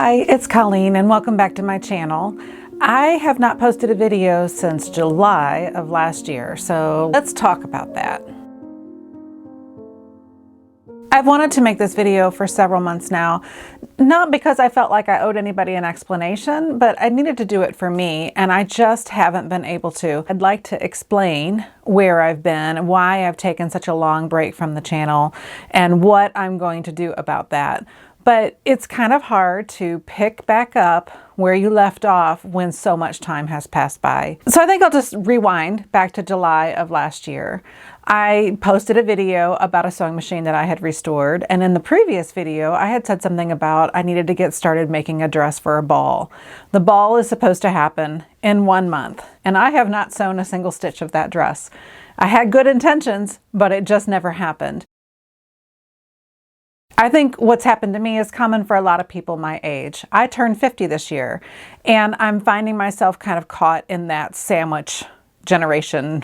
Hi, it's Colleen and welcome back to my channel. I have not posted a video since July of last year, so let's talk about that. I've wanted to make this video for several months now, not because I felt like I owed anybody an explanation, but I needed to do it for me, and I just haven't been able to. I'd like to explain where I've been, why I've taken such a long break from the channel, and what I'm going to do about that. But it's kind of hard to pick back up where you left off when so much time has passed by. So I think I'll just rewind back to July of last year. I posted a video about a sewing machine that I had restored, and in the previous video I had said something about I needed to get started making a dress for a ball. The ball is supposed to happen in 1 month, and I have not sewn a single stitch of that dress. I had good intentions, but it just never happened. I think what's happened to me is common for a lot of people my age. I turned 50 this year, and I'm finding myself kind of caught in that sandwich generation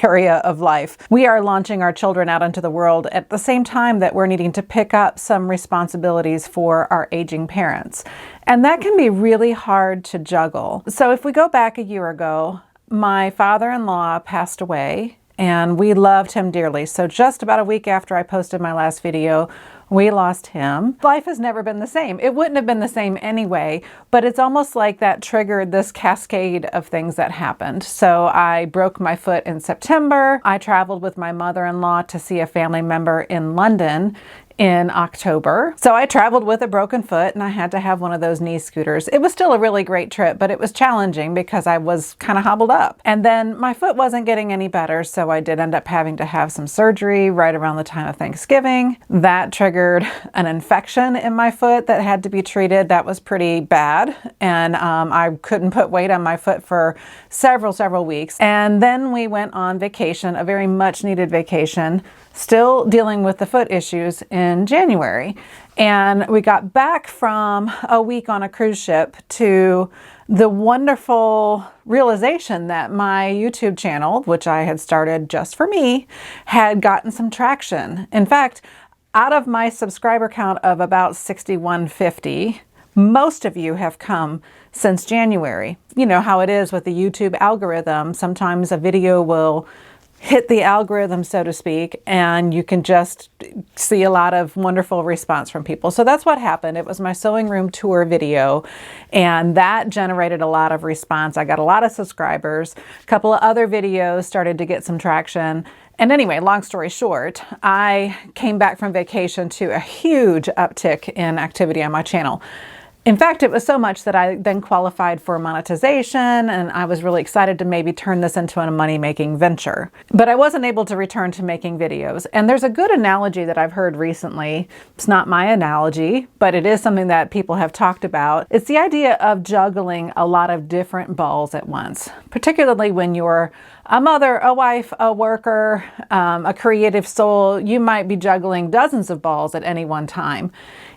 area of life. We are launching our children out into the world at the same time that we're needing to pick up some responsibilities for our aging parents. And that can be really hard to juggle. So if we go back a year ago, my father-in-law passed away, and we loved him dearly. So just about a week after I posted my last video, we lost him. Life has never been the same. It wouldn't have been the same anyway, but it's almost like that triggered this cascade of things that happened. So I broke my foot in September. I traveled with my mother-in-law to see a family member in London in October. So I traveled with a broken foot, and I had to have one of those knee scooters. It was still a really great trip, but it was challenging because I was kind of hobbled up. And then my foot wasn't getting any better, so I did end up having to have some surgery right around the time of Thanksgiving. That triggered an infection in my foot that had to be treated. That was pretty bad, and I couldn't put weight on my foot for several weeks. And then we went on vacation, a very much needed vacation, still dealing with the foot issues in January. And we got back from a week on a cruise ship to the wonderful realization that my YouTube channel, which I had started just for me, had gotten some traction. In fact, out of my subscriber count of about 6,150, most of you have come since January. You know how it is with the YouTube algorithm. Sometimes a video will hit the algorithm, so to speak, and you can just see a lot of wonderful response from people. So that's what happened. It was my sewing room tour video, and that generated a lot of response. I got a lot of subscribers. A couple of other videos started to get some traction. And anyway, long story short, I came back from vacation to a huge uptick in activity on my channel. In fact, it was so much that I then qualified for monetization, and I was really excited to maybe turn this into a money-making venture. But I wasn't able to return to making videos. And there's a good analogy that I've heard recently. It's not my analogy, but it is something that people have talked about. It's the idea of juggling a lot of different balls at once, particularly when you're a mother, a wife, a worker, a creative soul. You might be juggling dozens of balls at any one time.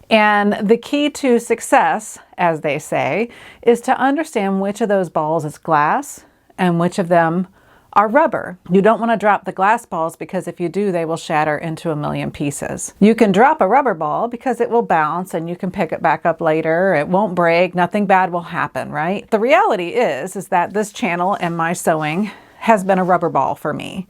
And the key to success, as they say, is to understand which of those balls is glass and which of them are rubber. You don't want to drop the glass balls because if you do, they will shatter into a million pieces. You can drop a rubber ball because it will bounce and you can pick it back up later. It won't break. Nothing bad will happen, right? The reality is that this channel and my sewing has been a rubber ball for me.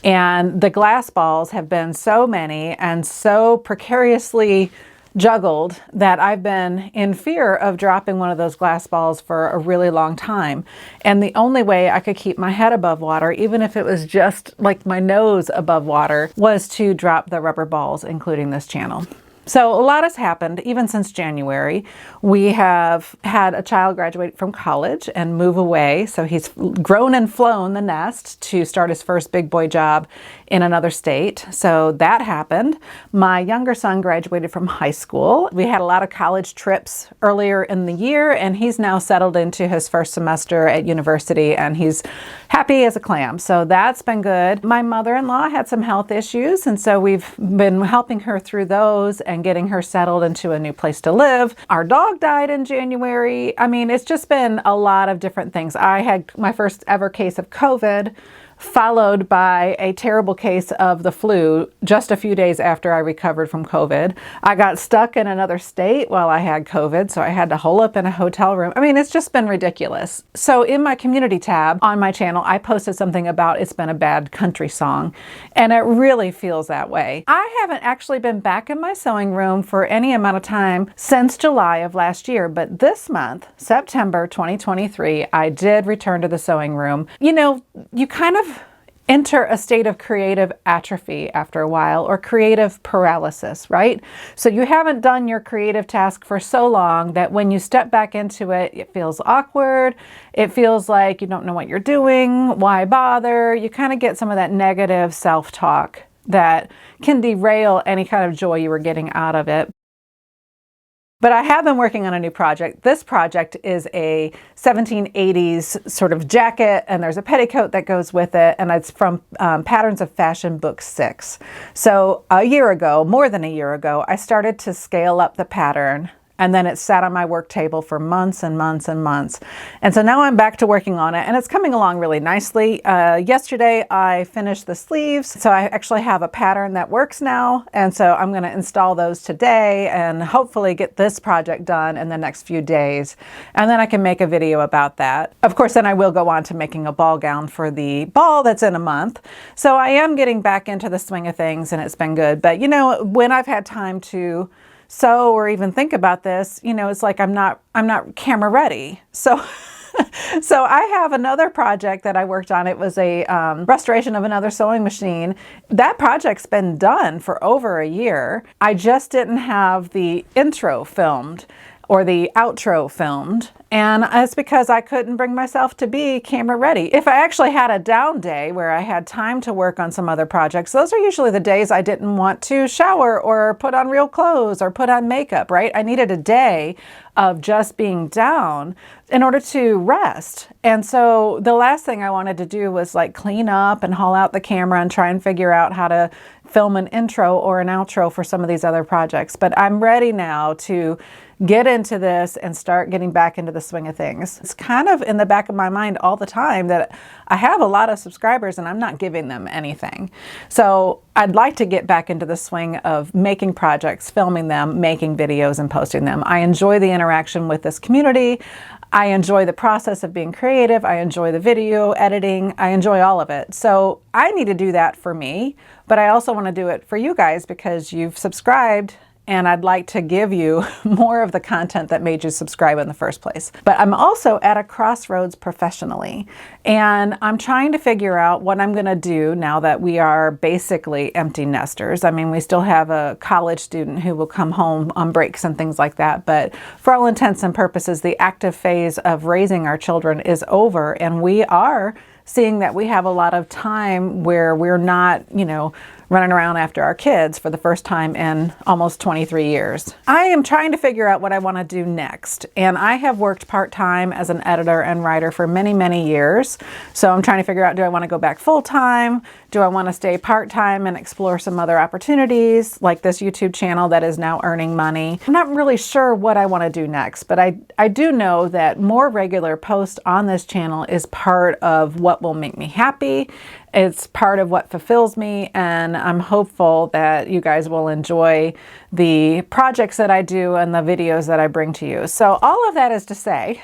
And the glass balls have been so many and so precariously juggled that I've been in fear of dropping one of those glass balls for a really long time. And the only way I could keep my head above water, even if it was just like my nose above water, was to drop the rubber balls, including this channel. So a lot has happened even since January. We have had a child graduate from college and move away. So he's grown and flown the nest to start his first big boy job in another state. So that happened. My younger son graduated from high school. We had a lot of college trips earlier in the year, and he's now settled into his first semester at university, and he's happy as a clam. So that's been good. My mother-in-law had some health issues, and so we've been helping her through those and getting her settled into a new place to live. Our dog died in January. I mean, it's just been a lot of different things. I had my first ever case of COVID followed by a terrible case of the flu just a few days after I recovered from COVID. I got stuck in another state while I had COVID, so I had to hole up in a hotel room. I mean, it's just been ridiculous. So in my community tab on my channel, I posted something about it's been a bad country song, and it really feels that way. I haven't actually been back in my sewing room for any amount of time since July of last year, but this month, September 2023, I did return to the sewing room. You know, you kind of enter a state of creative atrophy after a while, or creative paralysis, right? So you haven't done your creative task for so long that when you step back into it, it feels awkward. It feels like you don't know what you're doing. Why bother? You kind of get some of that negative self-talk that can derail any kind of joy you were getting out of it. But I have been working on a new project. This project is a 1780s sort of jacket, and there's a petticoat that goes with it, and it's from Patterns of Fashion Book 6. So a year ago, more than a year ago, I started to scale up the pattern, and then it sat on my work table for months and months and months. And so now I'm back to working on it, and it's coming along really nicely. Yesterday I finished the sleeves, so I actually have a pattern that works now, and so I'm going to install those today and hopefully get this project done in the next few days, and then I can make a video about that. Of course, then I will go on to making a ball gown for the ball that's in a month. So I am getting back into the swing of things, and it's been good. But you know, when I've had time to sew or even think about this, you know, it's like I'm not camera ready. So so I have another project that I worked on. It was a restoration of another sewing machine. That project's been done for over a year. I just didn't have the intro filmed or the outro filmed. And it's because I couldn't bring myself to be camera ready. If I actually had a down day where I had time to work on some other projects, those are usually the days I didn't want to shower or put on real clothes or put on makeup, right? I needed a day of just being down in order to rest. And so the last thing I wanted to do was like clean up and haul out the camera and try and figure out how to film an intro or an outro for some of these other projects. But I'm ready now to get into this and start getting back into the swing of things. It's kind of in the back of my mind all the time that I have a lot of subscribers and I'm not giving them anything. So I'd like to get back into the swing of making projects, filming them, making videos and posting them. I enjoy the interaction with this community. I enjoy the process of being creative. I enjoy the video editing. I enjoy all of it. So I need to do that for me, but I also want to do it for you guys because you've subscribed, and I'd like to give you more of the content that made you subscribe in the first place. But I'm also at a crossroads professionally, and I'm trying to figure out what I'm gonna do now that we are basically empty nesters. I mean, we still have a college student who will come home on breaks and things like that, but for all intents and purposes, the active phase of raising our children is over, and we are seeing that we have a lot of time where we're not, you know, running around after our kids for the first time in almost 23 years. I am trying to figure out what I want to do next. And I have worked part-time as an editor and writer for many, many years. So I'm trying to figure out, do I want to go back full-time? Do I want to stay part-time and explore some other opportunities like this YouTube channel that is now earning money? I'm not really sure what I want to do next, but I do know that more regular posts on this channel is part of what will make me happy. It's part of what fulfills me, and I'm hopeful that you guys will enjoy the projects that I do and the videos that I bring to you. So all of that is to say,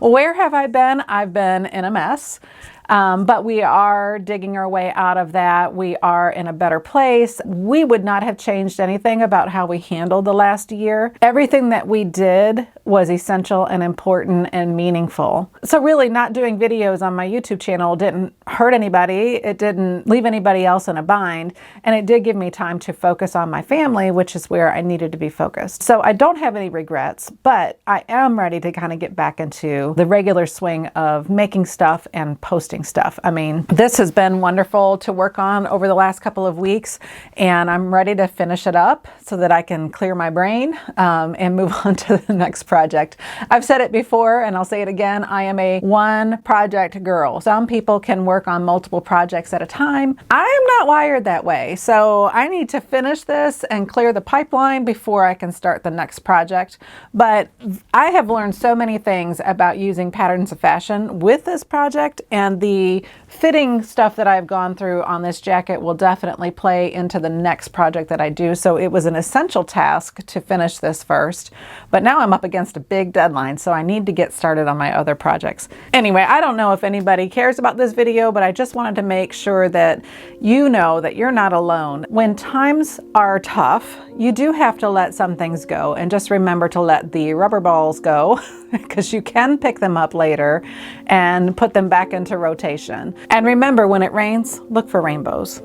where have I been? I've been in a mess. But we are digging our way out of that. We are in a better place. We would not have changed anything about how we handled the last year. Everything that we did was essential and important and meaningful. So really, not doing videos on my YouTube channel didn't hurt anybody. It didn't leave anybody else in a bind. And it did give me time to focus on my family, which is where I needed to be focused. So I don't have any regrets, but I am ready to kind of get back into the regular swing of making stuff and posting stuff. I mean, this has been wonderful to work on over the last couple of weeks, and I'm ready to finish it up so that I can clear my brain and move on to the next project. I've said it before and I'll say it again, I am a one project girl. Some people can work on multiple projects at a time. I'm not wired that way, so I need to finish this and clear the pipeline before I can start the next project. But I have learned so many things about using Patterns of Fashion with this project, and the fitting stuff that I've gone through on this jacket will definitely play into the next project that I do. So it was an essential task to finish this first, but now I'm up against a big deadline, so I need to get started on my other projects. Anyway, I don't know if anybody cares about this video, but I just wanted to make sure that you know that you're not alone. When times are tough, you do have to let some things go, and just remember to let the rubber balls go because you can pick them up later and put them back into rotation. And remember, when it rains, look for rainbows.